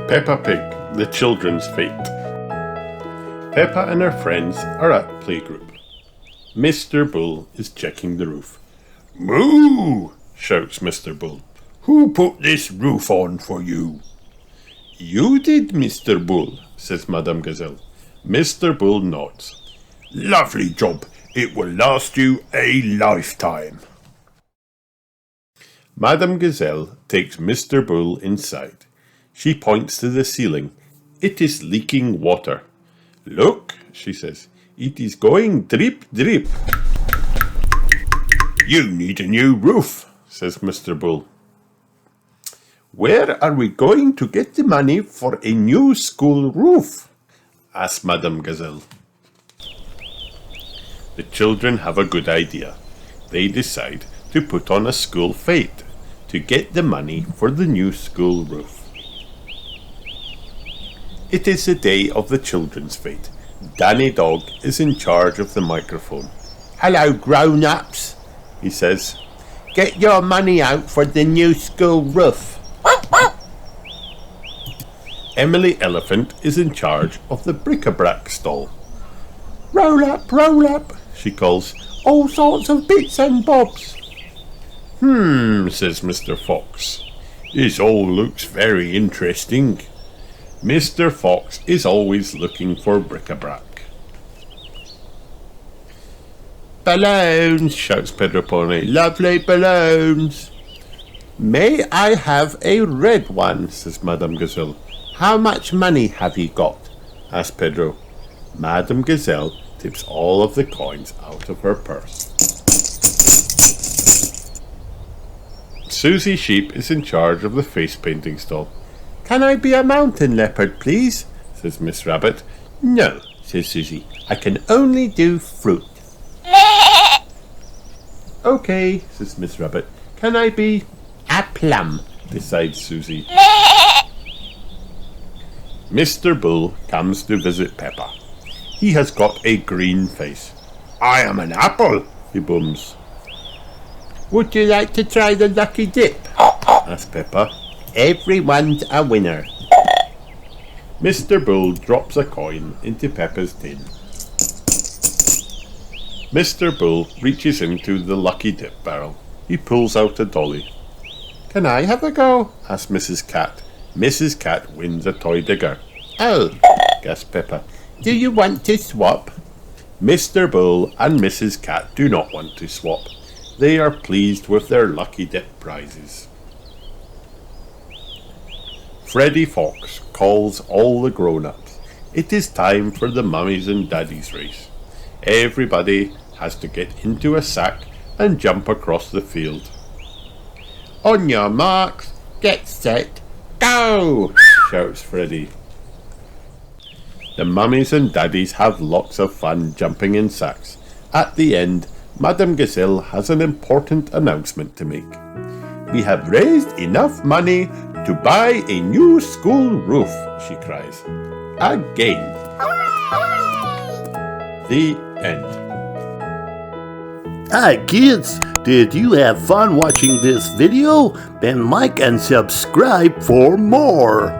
Peppa Pig, the children's fate. Peppa and her friends are at playgroup. Mr. Bull is checking the roof. "Moo!" shouts Mr. Bull. "Who put this roof on for you?" "You did, Mr. Bull," says Madame Gazelle. Mr. Bull nods. "Lovely job. It will last you a lifetime." Madame Gazelle takes Mr. Bull inside. She points to the ceiling. It is leaking water. "Look," she says, "it is going drip, drip." "You need a new roof," says Mr. Bull. "Where are we going to get the money for a new school roof?" asks Madame Gazelle. The children have a good idea. They decide to put on a school fete to get the money for the new school roof. It is the day of the children's fete. Danny Dog is in charge of the microphone. "Hello, grown-ups," he says. "Get your money out for the new school roof." Emily Elephant is in charge of the bric-a-brac stall. Roll up," she calls. "All sorts of bits and bobs." Says Mr. Fox. "This all looks very interesting." Mr. Fox is always looking for bric-a-brac. "Balloons," shouts Pedro Pony. "Lovely balloons." "May I have a red one?" says Madame Gazelle. "How much money have you got?" asks Pedro. Madame Gazelle tips all of the coins out of her purse. Susie Sheep is in charge of the face painting stall. "Can I be a mountain leopard, please?" says Miss Rabbit. "No," says Susie. "I can only do fruit." "Okay," says Miss Rabbit. "Can I be a plum?" decides Susie. Mr. Bull comes to visit Peppa. He has got a green face. "I am an apple," he booms. "Would you like to try the lucky dip?" asks Peppa. "Everyone's a winner." Mr. Bull drops a coin into Peppa's tin. Mr. Bull reaches into the lucky dip barrel. He pulls out a dolly. "Can I have a go?" asks Mrs. Cat. Mrs. Cat wins a toy digger. "Oh," gasps Peppa. "Do you want to swap?" Mr. Bull and Mrs. Cat do not want to swap. They are pleased with their lucky dip prizes. Freddy Fox calls all the grown-ups. It is time for the mummies and daddies race. Everybody has to get into a sack and jump across the field. "On your marks, get set, go!" shouts Freddy. The mummies and daddies have lots of fun jumping in sacks. At the end, Madame Gazelle has an important announcement to make. "We have raised enough money to buy a new school roof," she cries. Again. The end. Hi kids, did you have fun watching this video? Then like and subscribe for more.